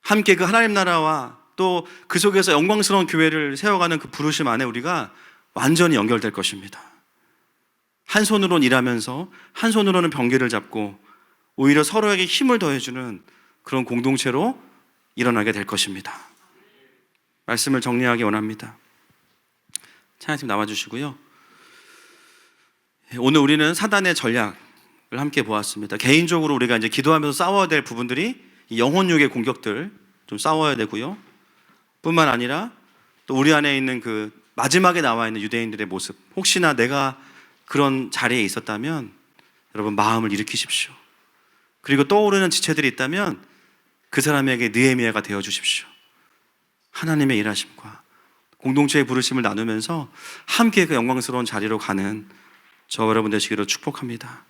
함께 그 하나님 나라와 또 그 속에서 영광스러운 교회를 세워가는 그 부르심 안에 우리가 완전히 연결될 것입니다. 한 손으로는 일하면서 한 손으로는 병기를 잡고 오히려 서로에게 힘을 더해주는 그런 공동체로 일어나게 될 것입니다. 말씀을 정리하기 원합니다. 찬양팀 나와주시고요. 오늘 우리는 사단의 전략을 함께 보았습니다. 개인적으로 우리가 이제 기도하면서 싸워야 될 부분들이 이 영혼육의 공격들 좀 싸워야 되고요. 뿐만 아니라 또 우리 안에 있는 그 마지막에 나와 있는 유대인들의 모습, 혹시나 내가 그런 자리에 있었다면 여러분 마음을 일으키십시오. 그리고 떠오르는 지체들이 있다면 그 사람에게 느헤미야가 되어 주십시오. 하나님의 일하심과 공동체의 부르심을 나누면서 함께 그 영광스러운 자리로 가는 저 여러분 되시기를 축복합니다.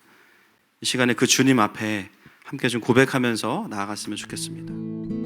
이 시간에 그 주님 앞에 함께 좀 고백하면서 나아갔으면 좋겠습니다.